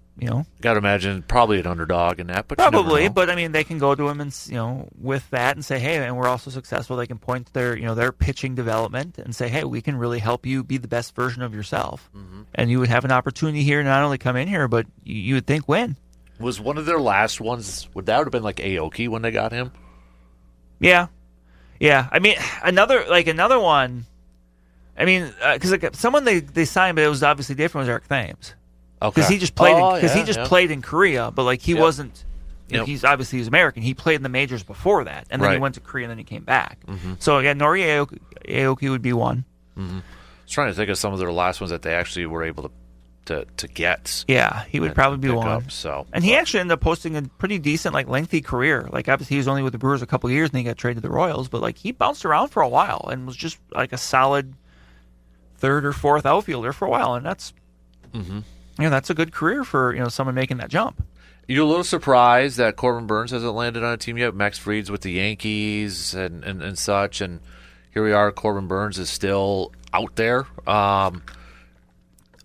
got to imagine probably an underdog in that, but probably. But I mean, they can go to him and with that and say, hey, and we're also successful. They can point to their pitching development and say, hey, we can really help you be the best version of yourself, and you would have an opportunity here to not only come in here, but you would think win. Was one of their last ones? Would that have been like Aoki when they got him? Yeah. I mean, another one. I mean, because someone they signed, but it was obviously different, was Eric Thames. Okay. Because he just played. Played in Korea, but he wasn't. He's obviously American. He played in the majors before that, and then he went to Korea, and then he came back. Mm-hmm. So Nori Aoki would be one. Mm-hmm. I was trying to think of some of their last ones that they actually were able to get. Yeah, he would probably be one. He actually ended up posting a pretty decent, lengthy career. Obviously, he was only with the Brewers a couple of years, and he got traded to the Royals. But he bounced around for a while and was just a solid third or fourth outfielder for a while, and that's that's a good career for someone making that jump. You're a little surprised that Corbin Burns hasn't landed on a team yet. Max Fried's with the Yankees and such, and here we are. Corbin Burns is still out there. I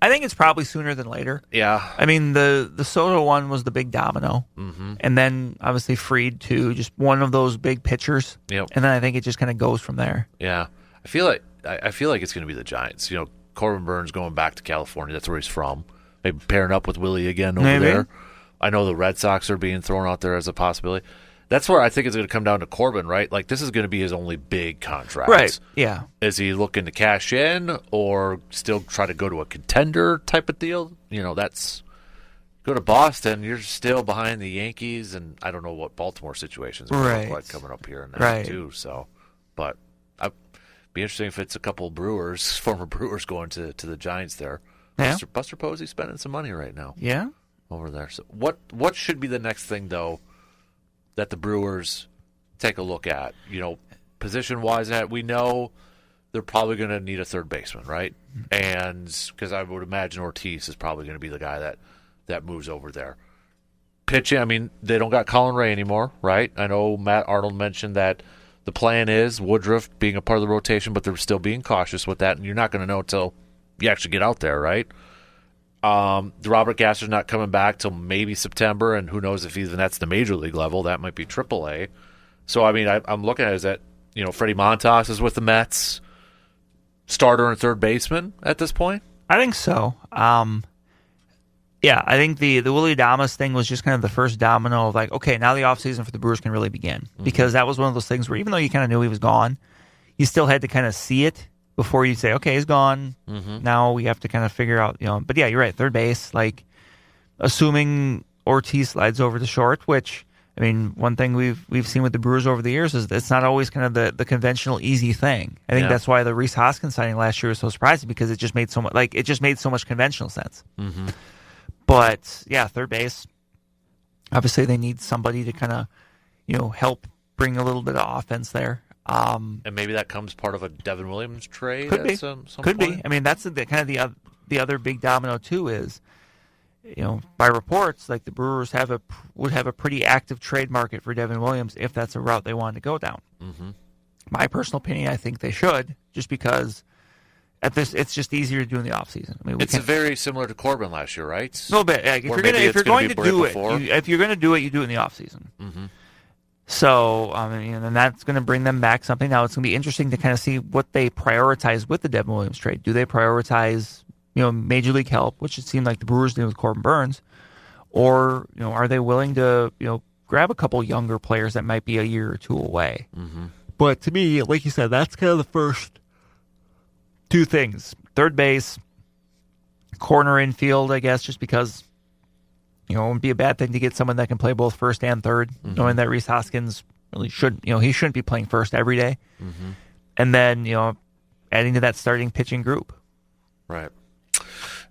think it's probably sooner than later. Yeah. I mean, the Soto one was the big domino. Mm-hmm. And then, obviously, Fried, too, just one of those big pitchers. Yep. And then I think it just kind of goes from there. Yeah. I feel like it's going to be the Giants. Corbin Burns going back to California. That's where he's from. Maybe pairing up with Willie again over there. I know the Red Sox are being thrown out there as a possibility. That's where I think it's going to come down to Corbin, right? Like, this is going to be his only big contract. Right, yeah. Is he looking to cash in or still try to go to a contender type of deal? That's go to Boston. You're still behind the Yankees, and I don't know what Baltimore situations are look like coming up here in that too. So, but I'd be interesting if it's a couple Brewers, former Brewers, going to the Giants there. Yeah. Buster Posey spending some money right now. Yeah. Over there. So what should be the next thing, though, that the Brewers take a look at? Position-wise, we know they're probably going to need a third baseman, right? And because I would imagine Ortiz is probably going to be the guy that moves over there. Pitching, I mean, they don't got Colin Ray anymore, right? I know Matt Arnold mentioned that the plan is Woodruff being a part of the rotation, but they're still being cautious with that, and you're not going to know until you actually get out there, right? Robert Gasser's not coming back till maybe September, and who knows if even that's the major league level. That might be AAA. So, I mean, I'm looking at it as that, Freddie Montas is with the Mets, starter and third baseman at this point? I think so. Yeah, I think the Willie Adames thing was just kind of the first domino of like, okay, now the offseason for the Brewers can really begin. Because that was one of those things where even though you kind of knew he was gone, you still had to kind of see it before you say, okay, he's gone. Now we have to kind of figure out, But yeah, you're right. Third base, like, assuming Ortiz slides over to short, which, I mean, one thing we've seen with the Brewers over the years is that it's not always kind of the conventional easy thing. I think that's why the Rhys Hoskins signing last year was so surprising because it just made so much conventional sense. But yeah, third base. Obviously, they need somebody to kind of, help bring a little bit of offense there. And maybe that comes part of a Devin Williams trade. Could be. Some could point. be. I mean, that's the other big domino too. Is by reports, like the Brewers would have a pretty active trade market for Devin Williams if that's a route they wanted to go down. My personal opinion, I think they should, just because it's just easier to do in the offseason. I mean, it's very similar to Corbin last year, right? A little bit. Like, if you're going to do it, you do it in the offseason. So, and that's going to bring them back something. Now, it's going to be interesting to kind of see what they prioritize with the Devin Williams trade. Do they prioritize, major league help, which it seemed like the Brewers did with Corbin Burns, or are they willing to grab a couple younger players that might be a year or two away? But to me, like you said, that's kind of the first two things: third base, corner infield, I guess, just because. It wouldn't be a bad thing to get someone that can play both first and third, knowing that Rhys Hoskins really he shouldn't be playing first every day. And then, adding to that starting pitching group. Right.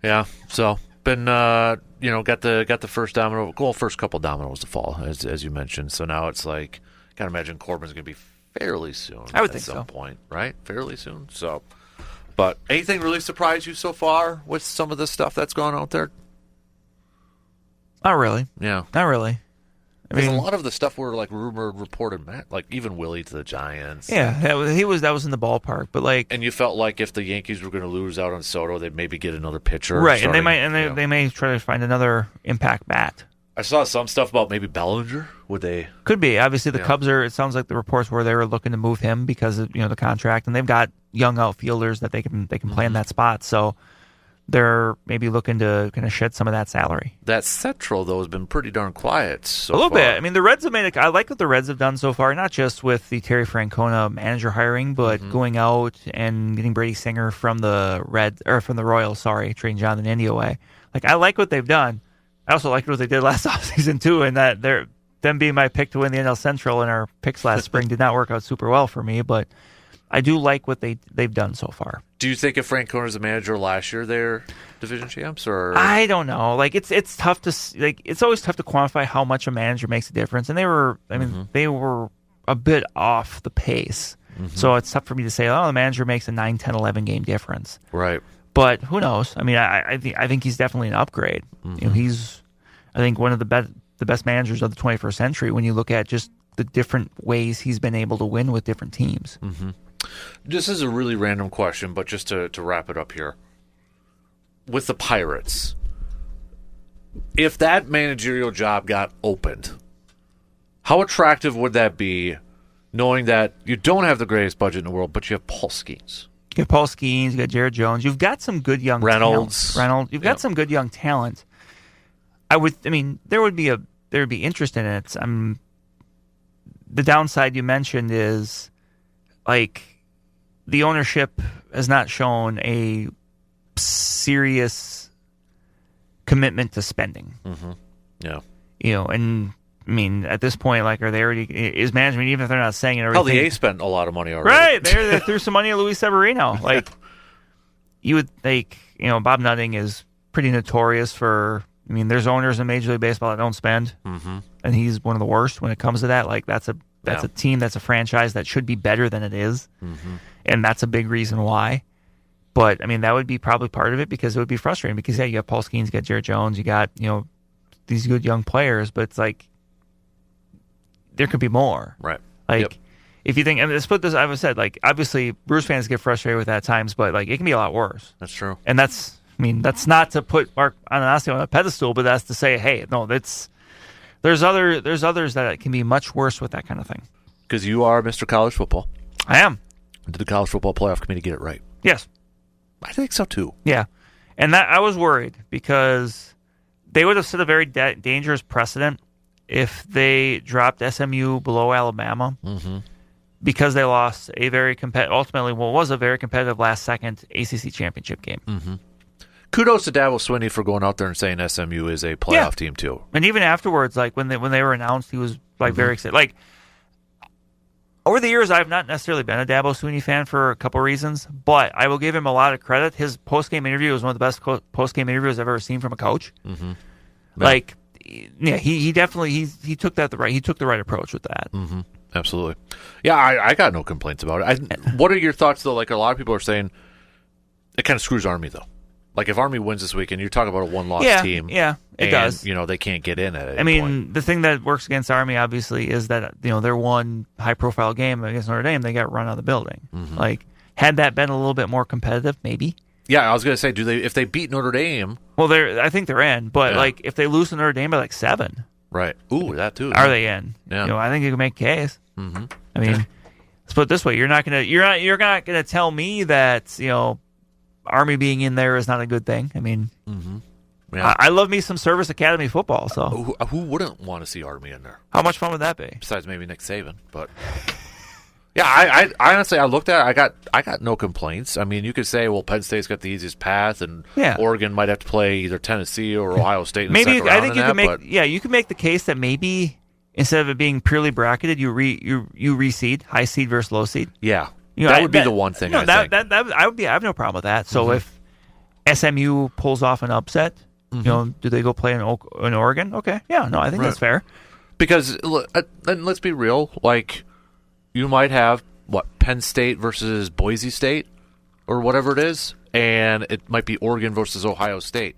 Yeah. So, been, got the first domino, first couple dominoes to fall, as you mentioned. So now it's like, gotta imagine Corbin's going to be fairly soon. I would think at some point, right? Fairly soon. So, but anything really surprised you so far with some of the stuff that's gone out there? Not really. Yeah. Not really. I mean, a lot of the stuff were like rumored, reported, like even Willie to the Giants. Yeah, that was in the ballpark, but like, and you felt like if the Yankees were going to lose out on Soto, they'd maybe get another pitcher, right? And they may try to find another impact bat. I saw some stuff about maybe Bellinger. Would they? Could be. Obviously, the Cubs are. It sounds like the reports were they were looking to move him because of the contract, and they've got young outfielders that they can play in that spot. So. They're maybe looking to kind of shed some of that salary. That Central, though, has been pretty darn quiet so far. A little bit. I mean, the Reds have made I like what the Reds have done so far, not just with the Terry Francona manager hiring, but going out and getting Brady Singer from the Royals, trading Jonathan India away. Like, I like what they've done. I also liked what they did last offseason, too, and that them being my pick to win the NL Central in our picks last spring did not work out super well for me, but I do like what they've done so far. Do you think if Francona was a manager last year, they're division champs? Or I don't know. Like it's tough to it's always tough to quantify how much a manager makes a difference. And they were a bit off the pace, so it's tough for me to say, oh, the manager makes a 9, 10, 11 game difference. Right. But who knows? I mean, I think he's definitely an upgrade. He's I think one of the the best managers of the 21st century when you look at just the different ways he's been able to win with different teams. Mm-hmm. This is a really random question, but just to wrap it up here. With the Pirates, if that managerial job got opened, how attractive would that be, knowing that you don't have the greatest budget in the world, but you have Paul Skeens? You have Paul Skeens, you got Jared Jones. You've got some good young Reynolds. talent. You've got some good young talent. There would be interest in it. The downside you mentioned is, like, the ownership has not shown a serious commitment to spending. Mm-hmm. Yeah. And I mean, at this point, like, are they already? Is management, even if they're not saying it, hell, the A's spent a lot of money already. Right, they threw some money at Luis Severino. Like, you would think, Bob Nutting is pretty notorious for. I mean, there's owners in Major League Baseball that don't spend, and he's one of the worst when it comes to that. Like, that's a team, that's a franchise that should be better than it is, and that's a big reason why. But I mean, that would be probably part of it, because it would be frustrating. Because you got Paul Skeens, you got Jared Jones, you got these good young players, but it's like there could be more, right? Like, if you think, and let's put this, I've said, like, obviously Brewers fans get frustrated with that at times, but like, it can be a lot worse. That's true, and that's not to put Mark Ananasi on a pedestal, but that's to say, hey, no, there's others that it can be much worse with that kind of thing. Because you are Mr. College Football. I am. Did the College Football Playoff Committee get it right? Yes. I think so too. Yeah, and that I was worried, because they would have set a very dangerous precedent if they dropped SMU below Alabama, because they lost a very ultimately what was a very competitive last-second ACC championship game. Kudos to Dabo Swinney for going out there and saying SMU is a playoff team too. And even afterwards, like when they were announced, he was like very excited. Like, over the years, I've not necessarily been a Dabo Swinney fan for a couple reasons, but I will give him a lot of credit. His post-game interview was one of the best post-game interviews I've ever seen from a coach. Like, he definitely he took the right approach with that. Absolutely. Yeah, I got no complaints about it. What are your thoughts though? Like, a lot of people are saying it kind of screws Army though. Like, if Army wins this weekend, you're talking about a one-loss team. Yeah, it does. They can't get in at it. I mean, the thing that works against Army, obviously, is that, their one high-profile game against Notre Dame, they got run out of the building. Like, had that been a little bit more competitive, maybe. Yeah, I was going to say, if they beat Notre Dame... Well, I think they're in, but, like, if they lose to Notre Dame by, like, 7... Right. Ooh, that too. Are they in? Yeah. I think you can make a case. I mean, let's put it this way. You're not gonna tell me that, Army being in there is not a good thing. I mean, I love me some Service Academy football. So who wouldn't want to see Army in there? How much fun would that be? Besides maybe Nick Saban, but yeah, I honestly, I looked at it, I got no complaints. I mean, you could say, well, Penn State's got the easiest path, and Oregon might have to play either Tennessee or Ohio State. In the second round, you can make the case that maybe instead of it being purely bracketed, you reseed, high seed versus low seed. Yeah. That would be the one thing. I think. I have no problem with that. So if SMU pulls off an upset, do they go play in Oregon? Okay, I think that's fair. Because and let's be real, like, you might have Penn State versus Boise State or whatever it is, and it might be Oregon versus Ohio State.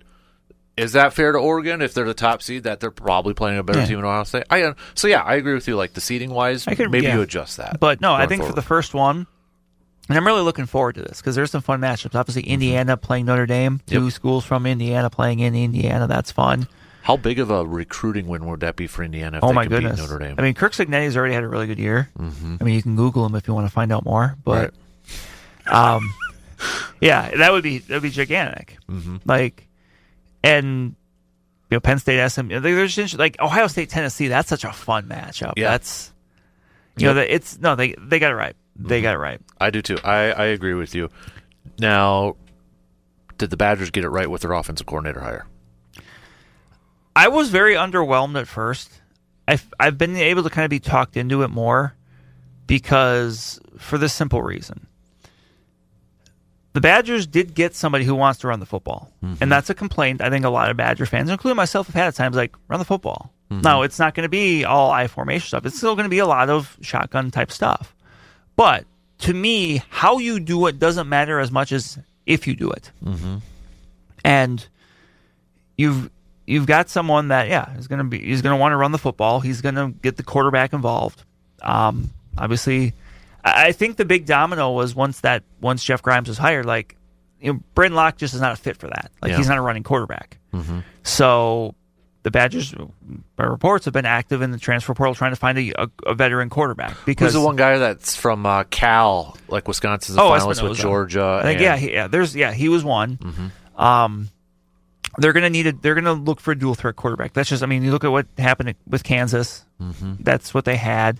Is that fair to Oregon if they're the top seed, that they're probably playing a better team in Ohio State? I agree with you. Like, the seeding wise, maybe you adjust that. But no, I think for the first one. And I'm really looking forward to this because there's some fun matchups. Obviously, Indiana playing Notre Dame, two schools from Indiana playing in Indiana. That's fun. How big of a recruiting win would that be for Indiana if they can beat Notre Dame? I mean, Kirk Cignetti's already had a really good year. I mean, you can Google him if you want to find out more. But, that would be gigantic. Like, and Penn State, SMU. There's just, like, Ohio State, Tennessee. That's such a fun matchup. Yeah. That's they got it right. They got it right. I do too. I agree with you. Now, did the Badgers get it right with their offensive coordinator hire? I was very underwhelmed at first. I've been able to kind of be talked into it more because for this simple reason. The Badgers did get somebody who wants to run the football. And that's a complaint I think a lot of Badger fans, including myself, have had at times, like, run the football. Now, it's not going to be all I formation stuff. It's still going to be a lot of shotgun type stuff. But to me, how you do it doesn't matter as much as if you do it. And you've you've got someone that he's going to want to run the football. He's going to get the quarterback involved. Obviously, I think the big domino was once Jeff Grimes was hired, like, Brendan Locke just is not a fit for that. Like, he's not a running quarterback. Mm-hmm. So the Badgers, by reports, have been active in the transfer portal trying to find a veteran quarterback. Because who's the one guy that's from Cal, like Wisconsin's a finalist with Georgia? I think, he was one. Mm-hmm. They're gonna look for a dual threat quarterback. That's just, you look at what happened with Kansas. Mm-hmm. That's what they had.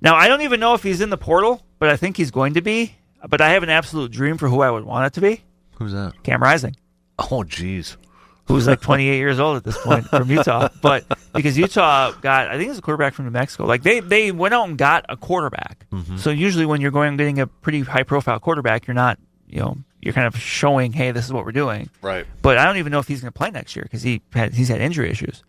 Now, I don't even know if he's in the portal, but I think he's going to be. But I have an absolute dream for who I would want it to be. Who's that? Cam Rising. Oh, jeez. Who's like 28 years old at this point from Utah. But because Utah got, I think it's a quarterback from New Mexico. Like, they went out and got a quarterback. Mm-hmm. So usually when you're getting a pretty high-profile quarterback, you're not, you're kind of showing, hey, this is what we're doing. Right. But I don't even know if he's going to play next year because he's had injury issues.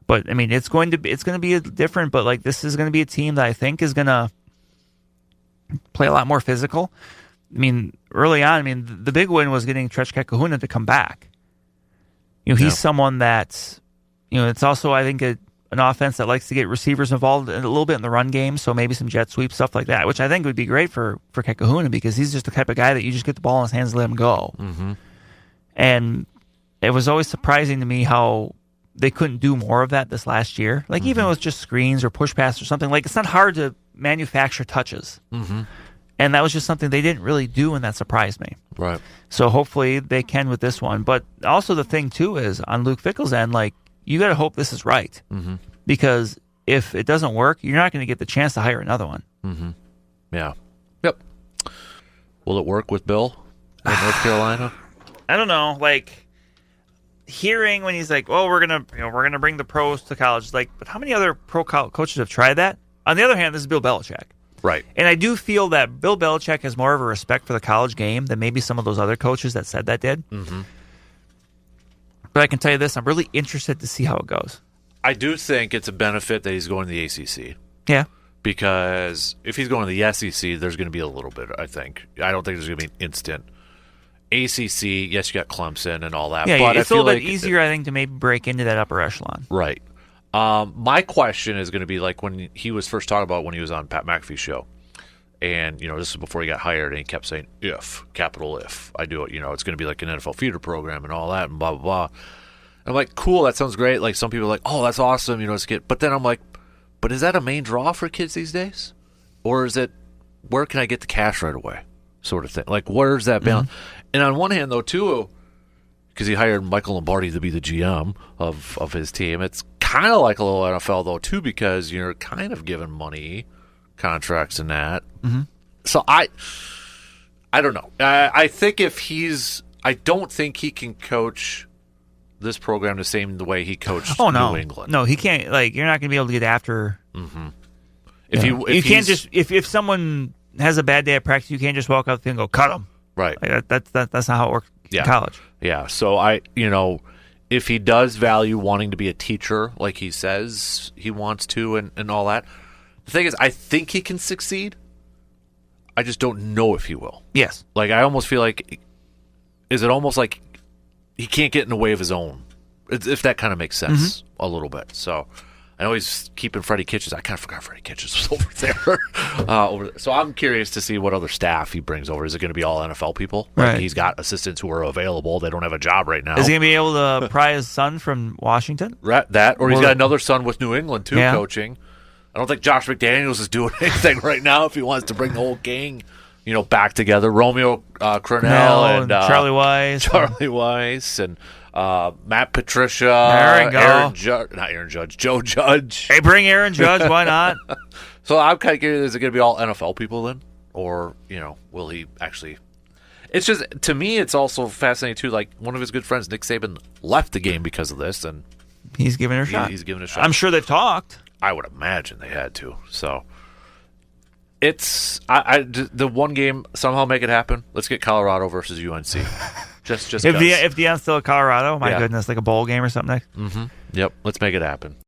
But, it's going to be different. But, like, this is going to be a team that I think is going to play a lot more physical. Early on, the big win was getting Trechka Kahuna to come back. He's someone that's, it's also, I think, an offense that likes to get receivers involved a little bit in the run game, so maybe some jet sweep, stuff like that, which I think would be great for Kahuna because he's just the type of guy that you just get the ball in his hands and let him go. Mm-hmm. And it was always surprising to me how they couldn't do more of that this last year. Like, even with just screens or push pass or something, like, it's not hard to manufacture touches. Mm-hmm. And that was just something they didn't really do, and that surprised me. Right. So hopefully they can with this one. But also the thing, too, is on Luke Fickell's end, like, you got to hope this is right. Mm-hmm. Because if it doesn't work, you're not going to get the chance to hire another one. Mm-hmm. Yeah. Yep. Will it work with Bill in North Carolina? I don't know. Like, hearing when he's like, well, we're gonna bring the pros to college. Like, but how many other pro coaches have tried that? On the other hand, this is Bill Belichick. Right. And I do feel that Bill Belichick has more of a respect for the college game than maybe some of those other coaches that said that did. Mm-hmm. But I can tell you this, I'm really interested to see how it goes. I do think it's a benefit that he's going to the ACC. Yeah. Because if he's going to the SEC, there's going to be a little bit, I think. I don't think there's going to be an instant. ACC, yes, you got Clemson and all that. Yeah, but it's a little bit easier, I think, to maybe break into that upper echelon. Right. My question is going to be like when he was first talking about when he was on Pat McAfee's show. And, this is before he got hired, and he kept saying, capital if I do it, it's going to be like an NFL feeder program and all that and blah, blah, blah. And I'm like, cool, that sounds great. Like, some people are like, oh, that's awesome, it's good. But then I'm like, but is that a main draw for kids these days? Or is it, where can I get the cash right away sort of thing? Like, where's that balance? Mm-hmm. And on one hand, though, too, because he hired Michael Lombardi to be the GM of his team, it's kind of like a little NFL, though, too, because you're kind of giving money, contracts and that. Mm-hmm. So I don't know. I think I don't think he can coach this program the way he coached New England. No, he can't. Like, you're not going to be able to get after. Mm-hmm. You can't just if someone has a bad day at practice, you can't just walk out there and go cut him. Right. Like, that's not how it works in college. Yeah. So if he does value wanting to be a teacher, like he says he wants to, and all that, the thing is, I think he can succeed. I just don't know if he will. Yes. Like, I almost feel like, is it almost like he can't get in the way of his own, if that kind of makes sense a little bit. So I know he's keeping Freddie Kitchens. I kind of forgot Freddie Kitchens was over there. So I'm curious to see what other staff he brings over. Is it going to be all NFL people? Right. Like, he's got assistants who are available. They don't have a job right now. Is he going to be able to pry his son from Washington? Or he's got another son with New England, too, coaching. I don't think Josh McDaniels is doing anything right now if he wants to bring the whole gang, back together. Romeo Crennel and Charlie Weiss and Matt Patricia, Joe Judge. Hey, bring Aaron Judge. Why not? So I'm kind of curious, is it going to be all NFL people then? Or, will he actually... It's just, to me, it's also fascinating, too. Like, one of his good friends, Nick Saban, left the game because of this, and he's giving it a shot. He's giving it a shot. I'm sure they've talked. I would imagine they had to. So it's the one game, somehow make it happen. Let's get Colorado versus UNC. Just if Deion's still at Colorado, my goodness, like a bowl game or something next. Mm-hmm. Yep, let's make it happen.